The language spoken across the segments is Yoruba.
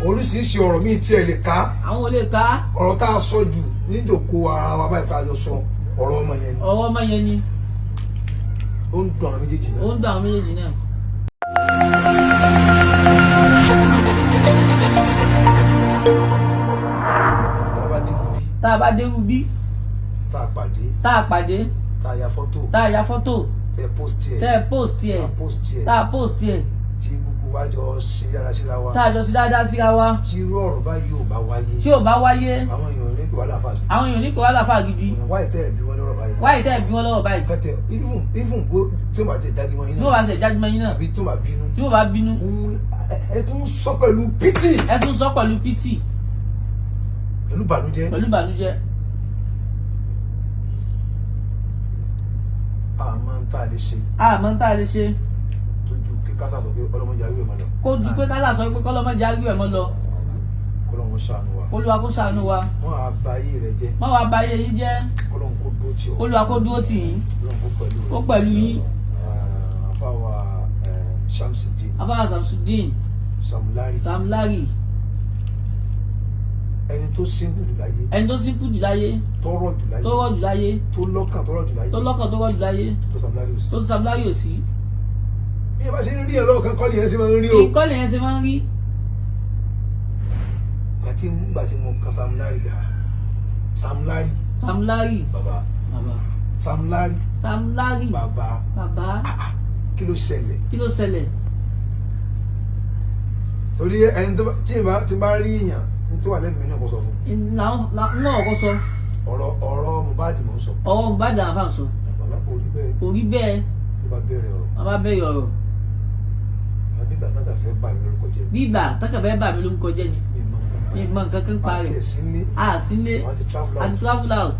oríṣiríṣi ọ̀rọ̀ míì tí ẹ lè ká. Àwọn ò lè ká. Ọ̀rọ̀ tá a sọ jù níjòkó ara wa báyìí ká jọ sọ ọ̀rọ̀ ọmọ yẹn ni. Ọ̀rọ̀ ọmọ yẹn ni. Ó ń dùn àwọn méjèèjì náà. Ó ń dùn àwọn méjèèjì náà. Tá a bá dé Rubí. Tá a pàdé. Tá a pàdé. Tá a ya fọ́tò. Tá a ya fọ́tò. Tẹ post ẹ̀. Tẹ post ẹ̀. Tá a post ẹ̀. Tá a post ẹ̀. Tí gbogbo wa jọ ṣe dára síra wa. Tá a jọ ṣe dáadáa síra wa. Tí irú ọ̀rọ̀ báyìí ò bá wáyé. Tí ò bá wáyé. Àwọn èèyàn ní kò wá láfa. Àwọn èèyàn ní kò wá láfa gidi. Wáyé tẹ́ ẹ̀ bí wọ́n lọ́rọ̀ báyìí. Wáyé tẹ́ ẹ̀ bí wọ́n lọ́rọ̀ báyìí. Kẹ́tẹ̀ even bó tí ó bá tẹ̀ jáde mọ́ yín náà. Tí ó bá tẹ̀ jáde mọ́ yín náà. Àbí tí ó bá bínú. Tí ó bá bínú. Ẹ tún sọ pẹ̀lú pítì. Ẹ tún sọ pẹ̀lú pítì. Pẹ̀lú bànújẹ́. Pẹ̀lú bànújẹ́. Àmọ́ ń tá a lè ṣe. Àmọ́ ń tá a lè ṣe. Tójú pé kásá sọ pé ọlọ́mọdé arí ẹ̀ mọ́ lọ. Kó ju pé kásá sọ pé kọ́lọ́mọdé arí ẹ̀ mọ́ lọ. Kọ́lọ́mọ ṣàánú wa. Olúwa kó ṣàánú wa. Wọ́n á ba ayé rẹ jẹ́. Wọ́n wá ba ayé yín jẹ́. Kọ́lọ́mọ kó dúró tì ọ́. Olúwa kó dúró tì yín. Kó pẹ̀lú yín. Àfáwà Shamsuddin. Àfáwà Shamsuddin. Samlari. Ẹni tó sínkù jù láyé. Ẹni tó sínkù jù láyé. Tọrọ jù láyé. Tọrọ jù láyé. Tó lọ́kàn tọrọ jù láyé. Tó lọ́kàn tọrọ jù láyé. Tó Samlari ò sí. Bí ẹ bá ṣe ń rí ẹ lọ́wọ́ kan kọ́lì yẹn ṣe máa ń rí o. Ìkọ́lì yẹn ṣe máa ń rí. Gbà tí mo ka Samlari gà. Samlari. Bàbá. Samlari. Bàbá. Kí ló ṣẹlẹ̀? Torí ẹni tí bá rí èèyàn tó wà lẹ́nu mi náà kò sọ fún. Náà kò sọ. Ọ̀rọ̀ Mohbad mò ń sọ. Ọ̀rọ̀ Mohbad àfa ń sọ. Bàbá kò rí bẹ́ẹ̀. Kò rí bẹ́ẹ̀. Bàbá bẹ̀rẹ̀ ọ̀rọ̀. Bàbá bẹ̀rẹ̀ ọ̀rọ̀. Bí ìgbà tákà fẹ́ bà mí lórúkọ jẹ́. Bí ìgbà tákà fẹ́ bà mí lórúkọ jẹ́ ni. Mi mọ nǹkan kan pa rẹ̀. Sílé. Àti travel out.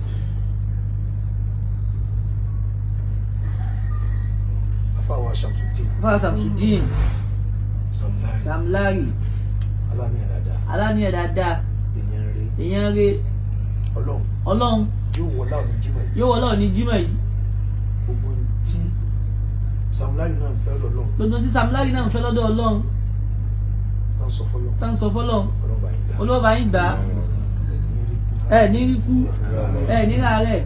Àfáwà Shamsuddin. Samlari. Aláníyàn dáadáa. Èèyàn rẹ̀. Ọlọ́run. Yóò wọlá òní jímọ̀ yìí. Gbogbo tí Samlari náà ń fẹ́ lọ́dọ̀ Ọlọ́run. Gbogbo tí Samlari náà ń fẹ́ lọ́dọ̀ Ọlọ́run. Tán sọ fọ́lọ́run. Olúwa yín gbà. Ẹ ní rí kú. Ẹ ní ràárẹ̀.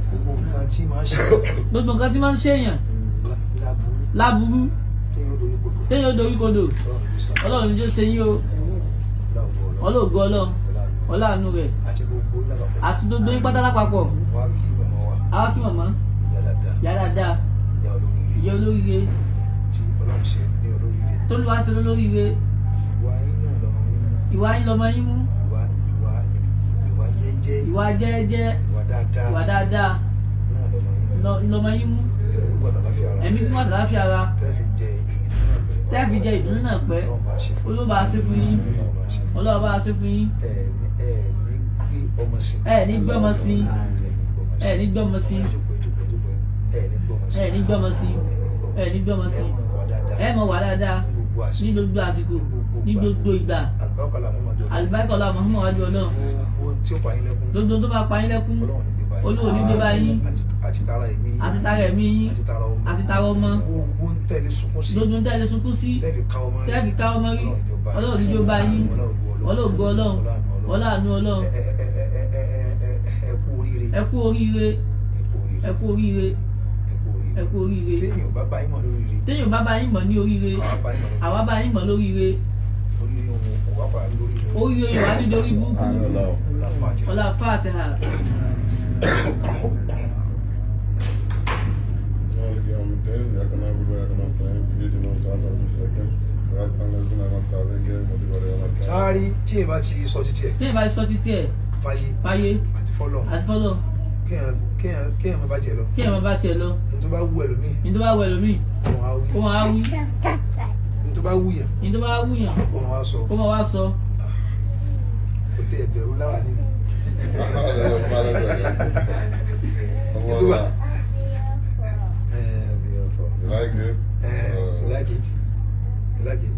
Gbogbo nǹkan tí máa ń ṣèyàn. Láburú. Téèyàn dorí kodò. Ọlọ́run jẹ́ ṣe yín o. Ọlọ́ògo Ọlọ́run. Ọláàánú rẹ̀. Àti gbogbo yín pátá lápapọ̀. Àwa kí màmá. Ìyá dáadáa. Ìyá olóríire. Tolúwa ṣe lólóríire. Ìwà yín lọmọ yín mú. Ìwà jẹ́jẹ́. Ìwà dáadáa. Lọmọ yín mú. Ẹ̀mí kí wọ́n àtàláfíà ara. Tẹ́ẹ̀fì jẹ ìdùnnú náà pẹ́. Olúwa bá ṣe fún yín. Olúwa bá ṣe fún yín. Ẹ ní gbọ́mọ sí. Ẹ ní gbọ́mọ sí. Ẹ ní gbọ́mọ sí. Ẹ ní gbọ́mọ sí. Ẹ mọ̀ wà dáadáa. Ní gbogbo àsìkò. Ní gbogbo ìgbà. Àlùbáríkà Muhammad wájú Ọlọ́run. Gbogbo tó bá pa yín lẹ́kún. Olúwa ní gbé bá yín. Àti tara ẹ̀mí yín. Àti tara ọmọ. Gbogbo ń tẹ̀lé sunkún sí. Tẹ́ẹ̀fì ká ọmọ rí. Ọlọ́run níjó bá yín. Ọlọ́ògo Ọlọ́run. Ọláàánú Ọlọ́run. Ẹ kú oríire. Téèyàn ò bá bá yín mọ̀ ní oríire. Àwa bá yín mọ̀ lóríire. Oríire yóò wá nítorí búkú. Ọlá Fatiha. Sáárì tí èèyàn bá ti sọ títí ẹ̀. Fáyé. Àti fọ́lọ̀. Kéèyàn má bá tiẹ̀ lọ. Ní tó bá wù ẹlòmíì. Kó máa wí. Ní tó bá wùyàn. Kó máa wá sọ. Kò tí ẹ bẹ̀rù láwà nínú. You like it? You like it?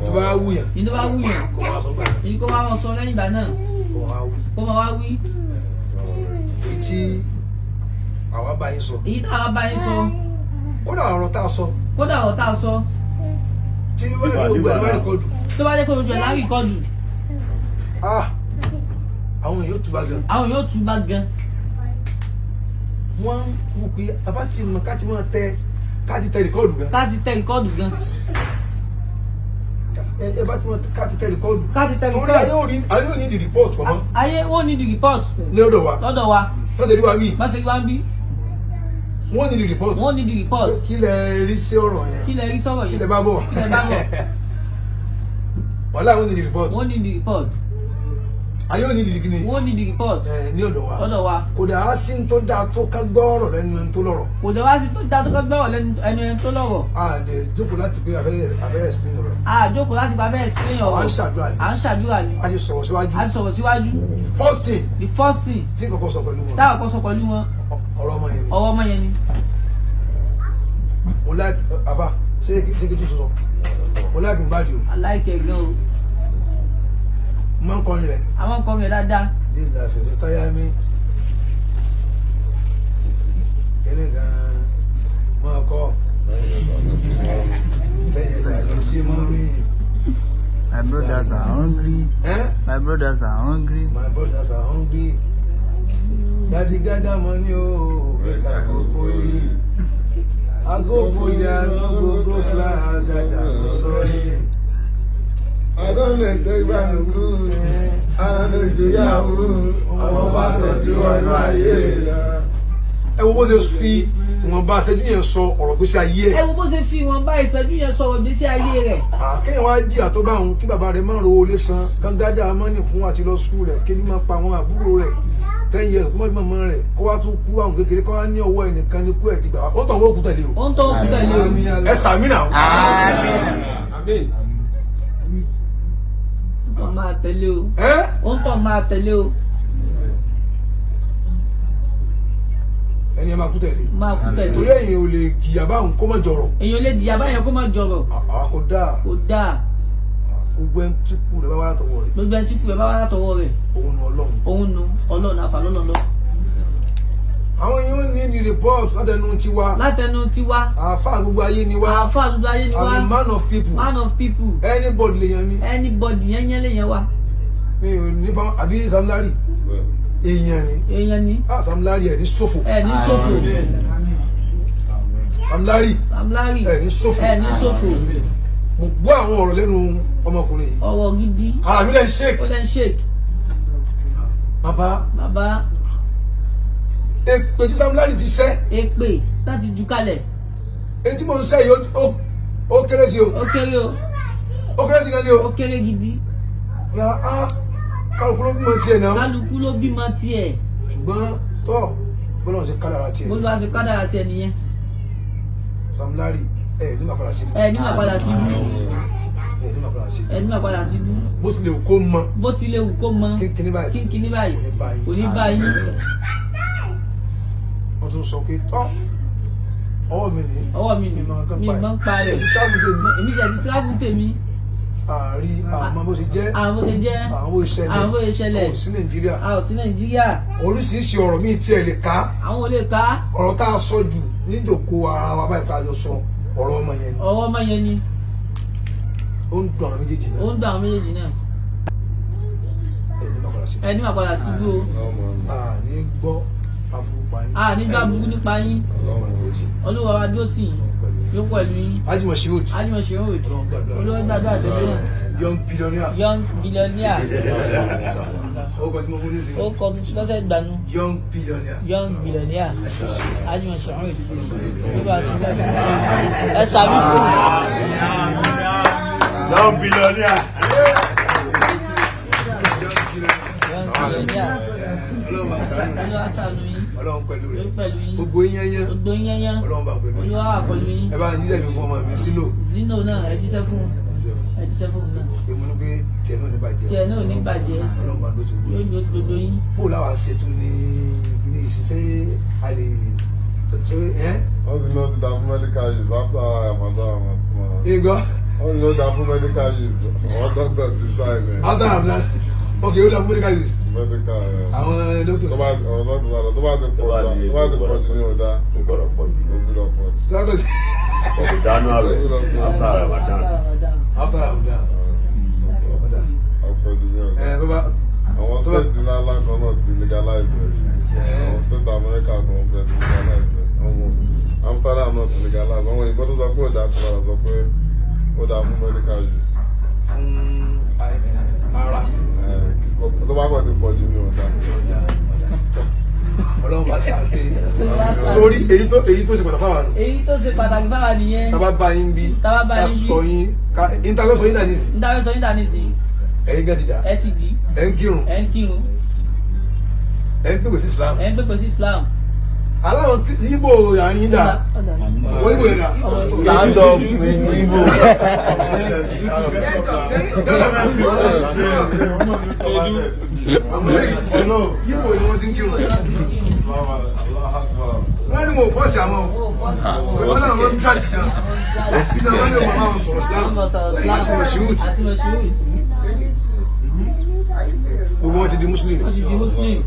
Tó bá wùyàn. Kó máa sọ gbà. Kó máa sọ lẹ́yìn ìgbà náà. Kó máa wá wí. Èyí tí àwa bá yín sọ. Kódà ọ̀rọ̀ tá a sọ. tí wọ́n rí gbogbo ẹ̀ lọ́wọ́ rìkọ́dù. tó bá jẹ́ pé ojú ẹ̀ lárí kọ́dù. àwọn èèyàn túbà gan. àwọn èèyàn túbà gan. wọ́n ń wò pé abá ti mọ ká ti mọ tẹ ká ti tẹ rìkọ́dù gan. ká ti tẹ rìkọ́dù gan. ẹ bá ti mọ ká ti tẹ rìkọ́dù. ká ti tẹ rìkọ́dù. torí ayé ò ní di report kọ́mọ́. ayé wọ́n ní di report. lọ́dọ̀ wa. lọ́dọ̀ wa. tọ́sẹ̀ rí wa bí. tọ́sẹ̀ rí wa bí. wọ́n ní di report. wọ́n ní di report. kí lẹ rí sí ọ̀rọ̀ yẹn. kí lẹ rí sọ̀rọ̀ yẹn. kí lẹ bá bọ̀. kí lẹ bá bọ̀. wàhálà wọ́n ní di report. wọ́n ní di report. ayé ò ní di kíni. wọ́n ní di report. ní ọ̀dọ̀ wa. lọ́dọ̀ wa. kò dà á sí tó dáa tó ká gbọ́ ọ̀rọ̀ lẹ́nu ẹni tó lọ́rọ̀. kò dà wá sí tó dáa tó ká gbọ́ ọ̀rọ̀ lẹ́nu ẹni tó lọ́rọ̀. a lè jókòó láti pé abẹ́ explain ọ̀rọ̀. a jókòó láti pé abẹ́ explain ọ̀rọ̀. à ń ṣàdúrà ni. à ń ṣàdúrà ni. a ti sọ̀rọ̀ síwájú. a ti sọ̀rọ̀ síwájú. first thing. the first thing. tí kòkó sọ pẹ̀lú wọn. táwọn kò sọ pẹ̀lú wọn. ọ̀rọ̀ ọmọ yẹn ni. ọwọ́ ọmọ yẹn ni. mo like àbá ṣé kí tí sọ mo like Mohbad o. aláìkẹ́ gan o. mo máa ń kọrin rẹ̀. a máa ń kọrin rẹ̀ dáadáa. dídà fèrè táyà mi kíni gan máa kọ́ bẹ́ẹ̀ yẹn sí mọ́ mi. My brothers are hungry. My brothers are hungry. My brothers are hungry. Daddy gather money make I go poly. I go poly, I no go fly, dada, I'm sorry. I don't let the ground cool. I don't do yahoo. I'm a pastor to one ayé. Ẹ wo bó ṣe fi wọn bá ṣẹ́jú yẹn sọ ọ̀rọ̀ gbèsè ayé ẹ̀. ẹ wo bó ṣe fi wọn bá ìṣẹ́jú yẹn sọ ọ̀rọ̀ gbèsè ayé rẹ̀. Kéèyàn wá jí àtọ́ bá òun kí bàbá rẹ̀ máa ń rówó lé san gángadá mọ́nì fún àti lọ sùkúù rẹ̀ kí ni máa pa àwọn àbúrò rẹ̀ 10 years kó má dé mọ́ rẹ̀ kó wá tún kú àwọn kékeré kó wá ní ọwọ́ ẹnìkan ní kú ẹ̀ ti gbà wá ó tọ̀ wọ́n kú tẹ̀lé o. ó ń tọ́ wọ́n kú tẹ̀lé o. ẹ sàmì náà. ó ń tọ́ máa tẹ̀lé o. ó ń tọ́ máa tẹ̀lé o. ẹni ẹ máa kú tẹ̀lé. máa kú tẹ̀lé. torí èyàn ò lè jìyà báwọn kó má jọrọ̀. èyàn ò lè jìyà báyẹn kó má jọrọ̀. kò dáa. kò dáa. gbogbo ẹni tí kú rẹ̀ bá wà látọwọ́ rẹ̀. gbogbo ẹni tí kú rẹ̀ bá wà látọwọ́ rẹ̀. òun nu Ọlọ́run. òun nu Ọlọ́run àfà lọ́lọ́. àwọn yóò ní di report látẹnu tiwa. látẹnu tiwa. àáfà gbogbo ayé ni wá. àáfà gbogbo ayé ni wá. I'm a man of people. man of people. anybody lè yan mi. anybody yẹn lè yan wa. mi ò ní bá àbí Sam Larry. èèyàn ni. èèyàn ni. Sam Larry ẹ̀ ní ṣòfò. ẹ̀ ní ṣòfò. Sam Larry. Sam Larry. ẹ̀ ní ṣòfò. ẹ̀ ní ṣòfò. mo gbọ́ àwọn ọ̀rọ̀ lẹ́nu ọmọkùnrin yìí. ọ̀rọ̀ gidi. ara mi lẹ́ ń shake. ó lẹ́ ń shake. bàbá. bàbá. èpè tí Sam Larry ti sẹ́. èpè láti jù kalẹ̀. èyí tí mo ń sẹ́ yìí ó kéré sí o. ó kéré o. ó kéré sí gan ni o. ó kéré gidi. kálukú ló bímọ tiẹ̀ náà. kálukú ló bímọ tiẹ̀. ṣùgbọ́n tọ́ bọ́lá ṣe kádàrá tiẹ̀. bọ́lá ṣe kádàrá tiẹ̀ nìyẹn. Sam Larry ní máa padà sí ibú. ní máa padà sí ibú. ní máa padà sí ibú. ní máa padà sí ibú. bó tilẹ̀ wù kó mọ. bó tilẹ̀ wù kó mọ. kínkínní báyìí. kínkínní báyìí. kò ní báyìí. wọ́n tún sọ pé tọ́ ọwọ́ mi ni. ọwọ́ mi ni mi máa ń pa rẹ̀. èmi jẹ́ ti travel tèmi. àárí àwọn bó ṣe jẹ́. àwọn bó ṣe jẹ́. àwọn bó ṣe ṣẹlẹ̀. àwọn bó ṣe ṣẹlẹ̀. àwọn ò sí Nàìjíríà. àwọn ò sí Nàìjíríà. oríṣiríṣi ọ̀rọ̀ míì tí ẹ lè ká. àwọn ò lè ká. ọ̀rọ̀ tá a sọ jù níjòkó ara wa báyìí ká jọ sọ ọ̀rọ̀ ọmọ yẹn ni. ọ̀rọ̀ ọmọ yẹn ni. ó ń dùn àwọn méjèèjì náà. ó ń dùn àwọn méjèèjì náà. ẹni máa padà sí. ẹni máa padà sí ibú o. ní gbọ́ aburú pa yín. nígbà burúkú nípa yín. Olúwa wa dúró tì yín. yóò pẹ̀lú yín. Ajimọ̀ Shehu. Ajimọ̀ Shehu. Olúwa gbàdúrà tó dé náà. Young billionaire. Young billionaire. ó kọ́ tí mo fún nísìnyí. ó kọ́ lọ́sẹ̀ gbanú. Young billionaire. Young billionaire. Ajimọ̀ Shehu. ẹ sàbí fún mi. Young billionaire. Young billionaire. Olúwa ṣàánú yín. Ọlọ́run pẹ̀lú rẹ̀. pẹ̀lú yín. gbogbo yín yẹn. gbogbo yín yẹn. Ọlọ́run bá pẹ̀lú yín. Olúwa wà pẹ̀lú yín. ẹ bá ń jíjẹ́ mi fún ọmọ mi Zino. Zino náà ẹ jíṣẹ́ fún un. ẹ jíṣẹ́ fún un náà. èmi ní pé tiẹ̀ náà ní bàjẹ́. tiẹ̀ náà ò ní bàjẹ́. Ọlọ́run bá lóṣù gbogbo yóò ní oṣù gbogbo yín. bó làwọn ṣètò ní ìṣiṣẹ́ àlè All you know is that medical use after Ramadan. Ego. All you know that medical use. All doctor decide. After Ramadan. Okay, what about medical use? Medical. Àwọn doctors. Tó bá ti pọ̀ jù ní ọ̀dà. Ó gbọ́dọ̀ pọ̀ jù. Ó gbọ́dọ̀ pọ̀ jù. Ọ̀dánù àwẹ̀ after Ramadan. after Ramadan. Tó bá àwọn state ńláńlá kan náà ti legalize àwọn state America kan bẹ ti legalize almost Amsterdam náà ti legalize àwọn òyìnbó tó sọ pé ó dáa tó padà sọ pé ó dáa fún medical use. fún ara. tó bá pẹ̀ sí pọ̀ jù ní ọ̀dà. Ọlọ́run bá sáré sórí èyí tó ṣe pàtàkì fáwọn. èyí tó ṣe pàtàkì fáwọn nìyẹn. tábà bá yín bí ká sọ yín ká ìtàwé sọ yín dà nísì. ìtàwé sọ yín dà nísì. ẹ̀yin gẹ́ ti dà. ẹ ti di. ẹ ń kírun. ẹ ń kírun. ẹ ń pèpè sí Islam. ẹ ń pèpè sí Islam. aláwọn Igbo àárín yín dà. wọ́n Igbo yẹn dà. Stand up with Igbo. Igbo ni wọ́n ti ń kírun. wọ́n ní mo fọ́ọ̀sì àmọ́ wọ́n náà wọ́n ń gbà jìnnà sí náà wọ́n ní ọmọ náà sọ̀rọ̀ Islam àti Mọ̀ṣíwùd. gbogbo wọn ti di Muslim.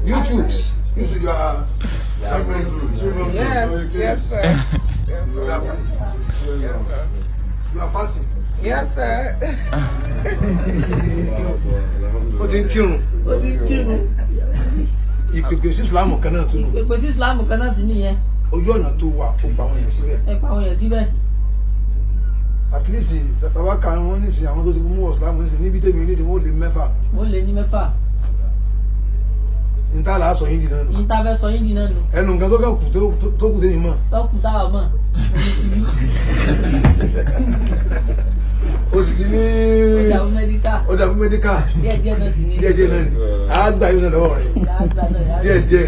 YouTube you are Yes, sir. you are fasting. Yes, sir. ó ti ń kírun. ìpèpè sí Islam kan náà tó nù. ìpèpè sí Islam kan náà ti nìyẹn. ojú ọ̀nà tó wà ó pa àwọn yẹn síbẹ̀. ẹ pa àwọn yẹn síbẹ̀. at least tàbá kan wọn nísìnyí àwọn tó ti mú Islam nísìnyí níbi tèmi ní ti wọ́n lé mẹ́fà. wọ́n lé ní mẹ́fà. níta là á sọ yín di náà nù. níta fẹ́ sọ yín di náà nù. ẹnu nǹkan tó kàn kù tó kù tèmi mọ̀. tọ́kù táwa mọ̀. o sì ti ní. ó dàbí mẹ́díkà. ó dàbí mẹ́díkà. díẹ̀díẹ̀ náà sì ní. díẹ̀díẹ̀ náà ni a gbà yín náà lọ́wọ́ rẹ̀. díẹ̀díẹ̀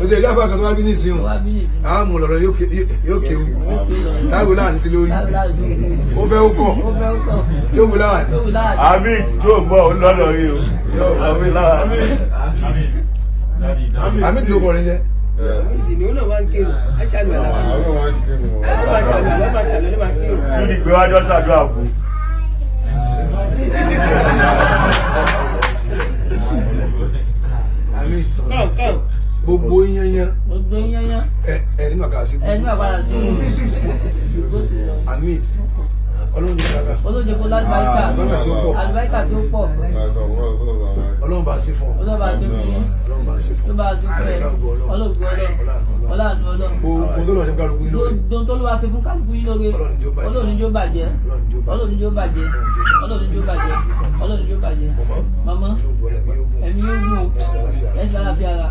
o ti ẹ̀dá àbákan tó wá bí ní ìsìn o a mú lọ́rọ̀ yóò kéwu táwọn láàánú sí lórí ó fẹ́ ó kọ̀ tí ó wù láàánú. àmì tó gbọ́ ó lọ́dọ̀ rí o àmì láàánú. àmì tó kọ̀ rẹ̀ yẹ. Túdì pé wájọ́ ṣàdúrà fún. àmì gbogbo yẹnyẹn ẹ ní màkà sí. àmì ọlọ́run yẹn dáadáa. olóòjì kó lálùbáríkà. àlùbáríkà tí ó pọ̀. ọlọ́run bá sí fún ọ. ọlọ́run bá sí fún yín. ọlọ́run bá sí fún ọ. ló bá sí fún ẹ. ọlọ́run ọlọ́run ọlọ́run. gbogbo tó lọ sí kálukú yín lóore. gbogbo tó lọ wá sí fún kálukú yín lóore. ọlọ́run jó bàjẹ́. ọlọ́run jó bàjẹ́. ọlọ́run jó bàjẹ́. ọlọ́run jó bàjẹ́. mama ẹ̀mí yóò gún o. ẹ̀sìn àlàáfíà ara.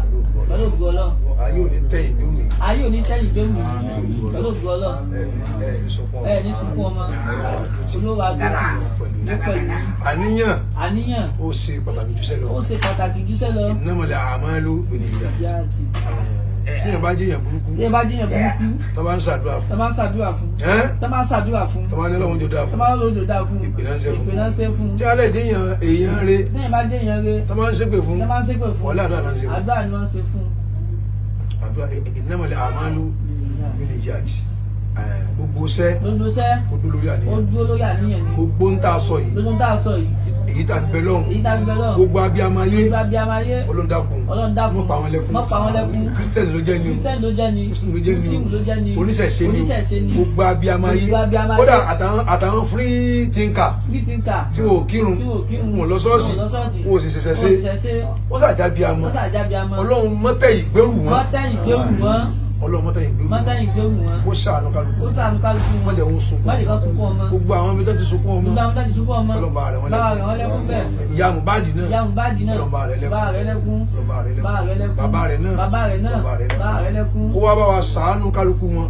ọlọ́run gbọ́ ọlọ́run. ayé ò ní tẹ̀yìn gbérù yìí. ayé ò ní tẹ̀yìn gbérù yìí. ọlọ́run gbọ́ ọlọ́run. ẹ ní sunkún ọmọ. olówó agbóhùn ní pẹ̀lú. àníyàn ó ṣe pàtàkì jùṣẹ́ lọ. ó ṣe pàtàkì jùṣẹ́ lọ. innamal a'malu binniyat. tí yẹn bá jẹyàn burúkú. tí yẹn bá jẹyàn burúkú. tó bá ń ṣàdúrà fún. tó bá ń ṣàdúrà fún. tó bá ń ṣàdúrà fún. tó bá ń lọ́wọ́ jọ dáa fún. tó bá ń lọ́wọ́ jọ dáa fún. ìpènàṣẹ́ fún. tí alẹ́ ìdíyàn èèyàn rẹ. tí yẹn bá jẹyàn rẹ. tó bá ń ṣépè fún. tó bá ń ṣépè fún. wọlé àdúrà náà ń ṣe fún. àdúrà ni wọ́n ń ṣe fún. àdúrà innamal a'malu binniyat. gbogbo sẹ́. ó dúró lórí àníyàn ni. gbogbo ń tà sọ yìí. èyí tà ń bẹ lọ́hùn. gbogbo abiyamọ ayé. ọlọ́ndàkùn. mọ́ pa wọn lẹ́kún. kírísítẹ́nì ló jẹ́ ni. mùsùlùmí ló jẹ́ ni. oníṣẹ̀ṣe ni. gbogbo abiyamọ ayé. kódà àtàwọn free thinker. tí wọn ò kírun. wọn lọ ṣọ́ọ̀ṣì. wọn ò sì ṣẹ̀ṣẹ̀ ṣe. ó ṣàjábíamọ. ọlọ́run mọ́tẹ̀ ìgbérù wọn. ọlọ́run mọ́tàyìn gbérù wọn. ó ṣàánú kálukú. wọ́n dẹ̀ ń sunkún ọmọ. gbogbo àwọn ọmọ tó ti sunkún ọmọ. ọlọ́ba rẹ̀ wọ́n lẹ́kún. ìyá Mohbad náà. ọlọ́ba rẹ̀ lẹ́kún. bàbá rẹ̀ náà. kó wá bá wa ṣàánú kálukú wọn.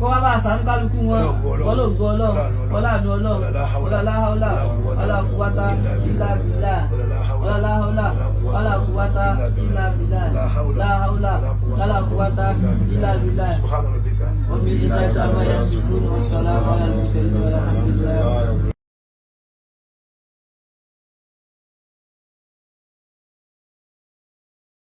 ọlọ́gbọ́ ọlọ́run. ọlọ́àánú ọlọ́run. ọlọ́láhàólà. ọlọ́kùwátá. ìlàbìlà. ọlọ́láhàólà. ọlọ́kùwátá. ìlàbìlà. láhàólà. ọlọ́kùwátá. ìlàbìlà. سبحان ربك وبالعزة عما يصفون والسلام على المرسلين والحمد لله.